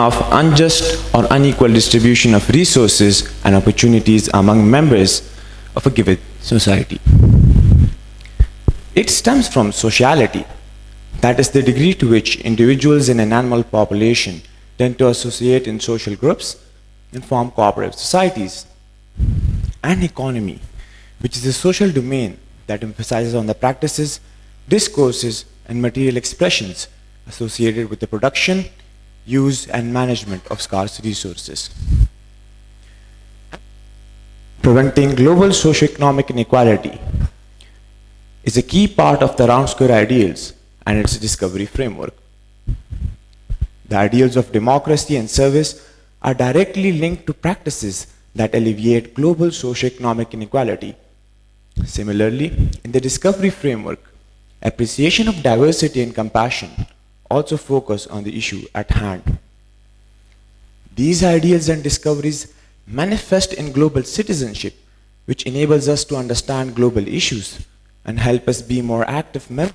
of unjust or unequal distribution of resources and opportunities among members of a given society. It stems from sociality, that is the degree to which individuals in an animal population tend to associate in social groups and form cooperative societies. An economy, which is a social domain that emphasizes on the practices, discourses, and material expressions associated with the production, use, and management of scarce resources. Preventing global socio-economic inequality is a key part of the Round Square ideals and its discovery framework. The ideals of democracy and service are directly linked to practices that alleviate global socio-economic inequality. Similarly, in the discovery framework, appreciation of diversity and compassion also focus on the issue at hand. These ideals and discoveries manifest in global citizenship, which enables us to understand global issues and help us be more active members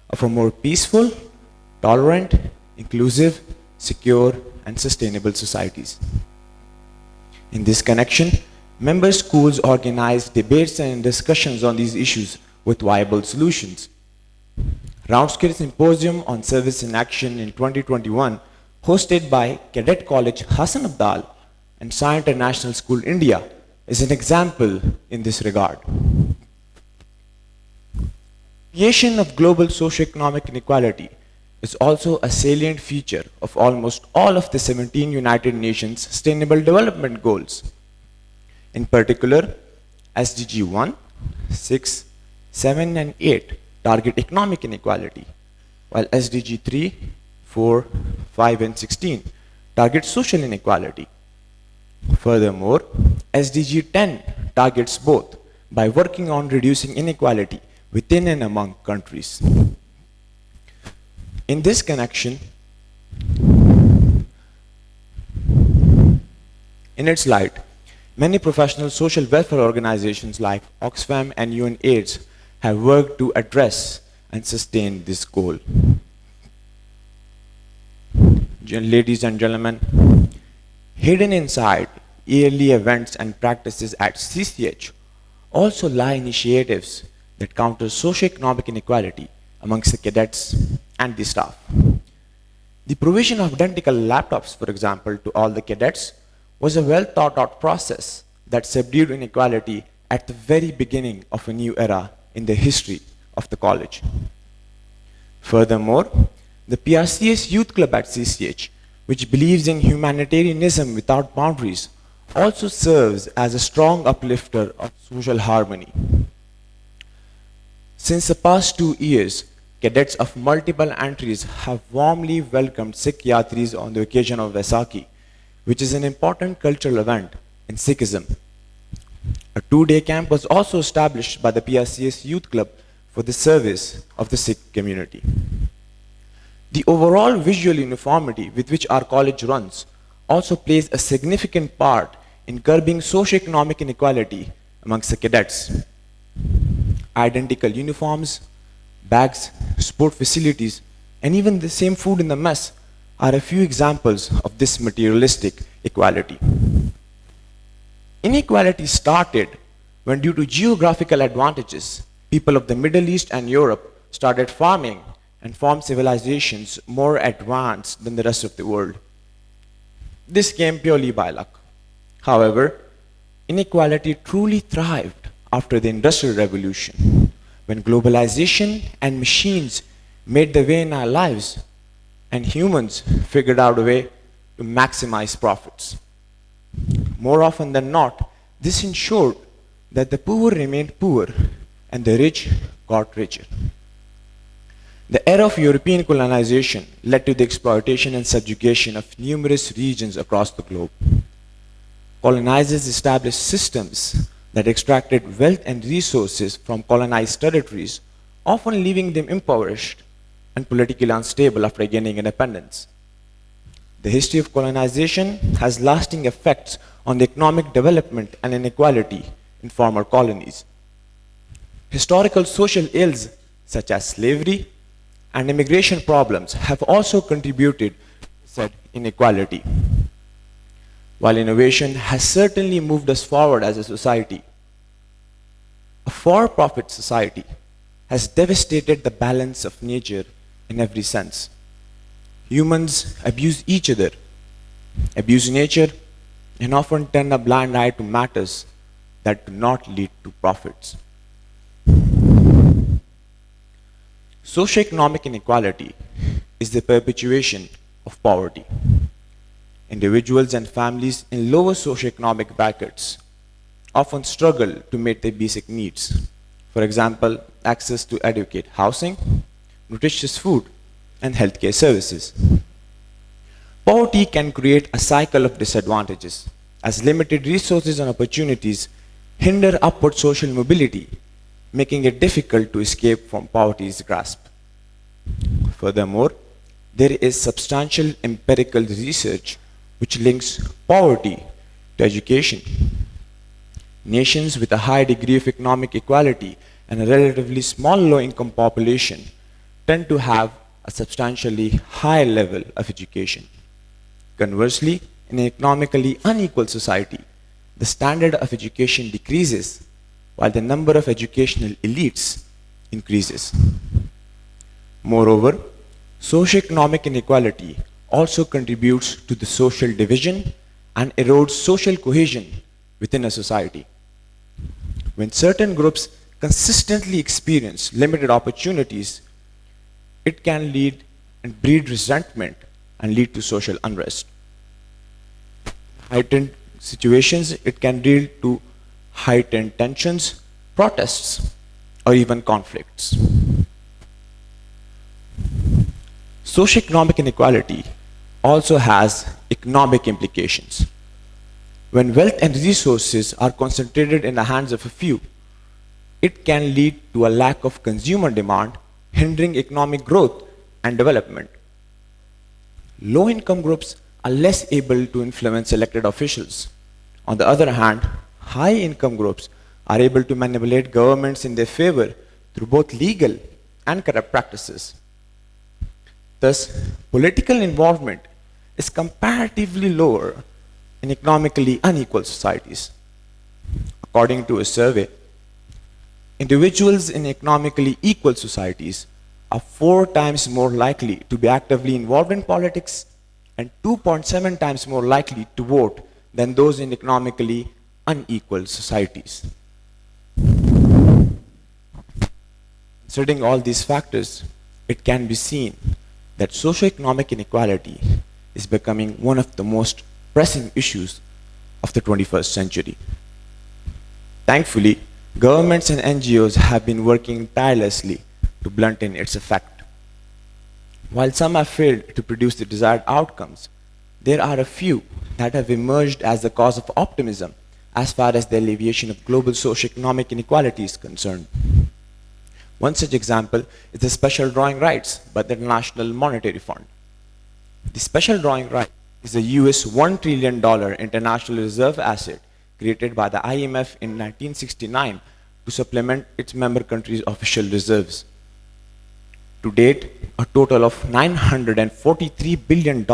of a more peaceful, tolerant, inclusive, secure, and sustainable societies. In this connection, member schools organize debates and discussions on these issues with viable solutions. Round Square Symposium on Service in Action in 2021, hosted by Cadet College Hassan Abdal and Sai International School India, is an example in this regard. Creation of global socio-economic inequality is also a salient feature of almost all of the 17 United Nations Sustainable Development Goals. In particular, SDG 1, 6, 7, and 8 target economic inequality, while SDG 3, 4, 5, and 16 target social inequality. Furthermore, SDG 10 targets both by working on reducing inequality within and among countries. In this connection, in its light, many professional social welfare organizations like Oxfam and UNAIDS have worked to address and sustain this goal. Ladies and gentlemen, hidden inside yearly events and practices at CCH also lie initiatives that counter socio-economic inequality amongst the cadets and the staff. The provision of identical laptops, for example, to all the cadets was a well thought out process that subdued inequality at the very beginning of a new era in the history of the college. Furthermore, the PRCS Youth Club at CCH, which believes in humanitarianism without boundaries, also serves as a strong uplifter of social harmony. Since the past 2 years, cadets of multiple entries have warmly welcomed Sikh Yatris on the occasion of Vaisakhi, which is an important cultural event in Sikhism. A 2-day camp was also established by the PRCS Youth Club for the service of the Sikh community. The overall visual uniformity with which our college runs also plays a significant part in curbing socio-economic inequality amongst the cadets. Identical uniforms, bags, sport facilities, and even the same food in the mess are a few examples of this materialistic equality. Inequality started when, due to geographical advantages, people of the Middle East and Europe started farming and formed civilizations more advanced than the rest of the world. This came purely by luck. However, inequality truly thrived after the Industrial Revolution, when globalization and machines made the way in our lives and humans figured out a way to maximize profits. More often than not, this ensured that the poor remained poor and the rich got richer. The era of European colonization led to the exploitation and subjugation of numerous regions across the globe. Colonizers established systems that extracted wealth and resources from colonized territories, often leaving them impoverished and politically unstable after gaining independence. The history of colonization has lasting effects on the economic development and inequality in former colonies. Historical social ills such as slavery and immigration problems have also contributed to said inequality. While innovation has certainly moved us forward as a society, a for-profit society has devastated the balance of nature in every sense. Humans abuse each other, abuse nature, and often turn a blind eye to matters that do not lead to profits. Socio-economic inequality is the perpetuation of poverty. Individuals and families in lower socio-economic brackets often struggle to meet their basic needs. For example, access to adequate housing, nutritious food, and healthcare services. Poverty can create a cycle of disadvantages, as limited resources and opportunities hinder upward social mobility, making it difficult to escape from poverty's grasp. Furthermore, there is substantial empirical research which links poverty to education. Nations with a high degree of economic equality and a relatively small low-income population tend to have a substantially higher level of education. Conversely, in an economically unequal society, the standard of education decreases while the number of educational elites increases. Moreover, socioeconomic inequality also contributes to the social division and erodes social cohesion within a society. When certain groups consistently experience limited opportunities, it can lead and breed resentment and lead to social unrest. Heightened situations, it can lead to heightened tensions, protests, or even conflicts. Socioeconomic inequality also has economic implications. When wealth and resources are concentrated in the hands of a few, it can lead to a lack of consumer demand, hindering economic growth and development. Low-income groups are less able to influence elected officials. On the other hand, high-income groups are able to manipulate governments in their favor through both legal and corrupt practices. Thus, political involvement is comparatively lower in economically unequal societies. According to a survey, individuals in economically equal societies are 4 times more likely to be actively involved in politics and 2.7 times more likely to vote than those in economically unequal societies. Considering all these factors, it can be seen that socioeconomic inequality is becoming one of the most pressing issues of the 21st century. Thankfully, governments and NGOs have been working tirelessly to blunt its effect. While some have failed to produce the desired outcomes, there are a few that have emerged as the cause of optimism as far as the alleviation of global socioeconomic inequality is concerned. One such example is the special drawing rights by the International Monetary Fund. The special drawing right is a US $1 trillion international reserve asset created by the IMF in 1969 to supplement its member countries' official reserves. To date, a total of $943 billion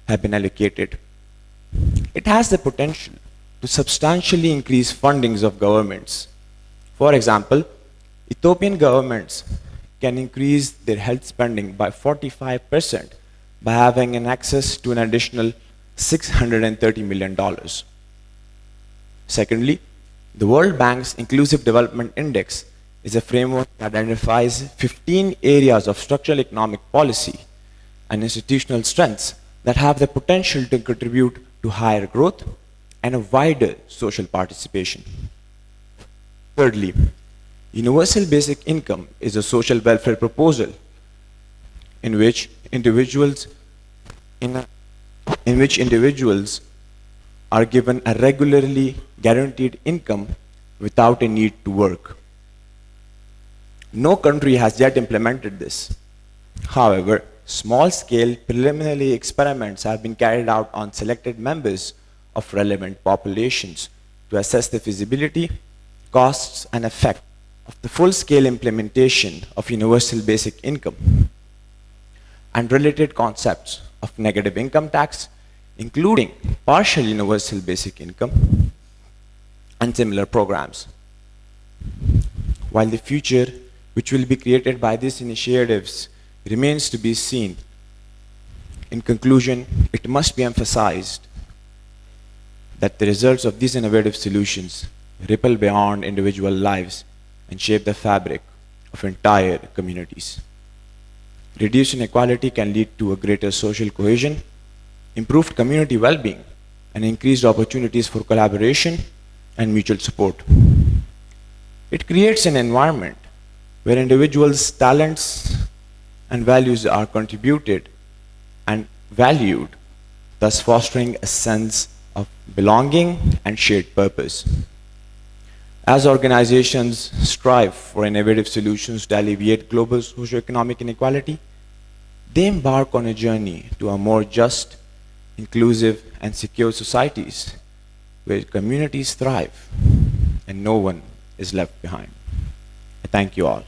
have been allocated. It has the potential to substantially increase fundings of governments. For example, Ethiopian governments can increase their health spending by 45% by having an access to an additional $630 million. Secondly, the World Bank's Inclusive Development Index is a framework that identifies 15 areas of structural economic policy and institutional strengths that have the potential to contribute to higher growth and a wider social participation. Thirdly, universal basic income is a social welfare proposal in which individuals are given a regularly guaranteed income without a need to work. No country has yet implemented this. However, small-scale preliminary experiments have been carried out on selected members of relevant populations to assess the feasibility, costs, and effect of the full-scale implementation of universal basic income. And related concepts of negative income tax, including partial universal basic income and similar programs. While the future which will be created by these initiatives remains to be seen, in conclusion, it must be emphasized that the results of these innovative solutions ripple beyond individual lives and shape the fabric of entire communities. Reduced inequality can lead to a greater social cohesion, improved community well-being, and increased opportunities for collaboration and mutual support. It creates an environment where individuals' talents and values are contributed and valued, thus fostering a sense of belonging and shared purpose. As organizations strive for innovative solutions to alleviate global socio-economic inequality, they embark on a journey to a more just, inclusive, and secure societies where communities thrive and no one is left behind. I thank you all.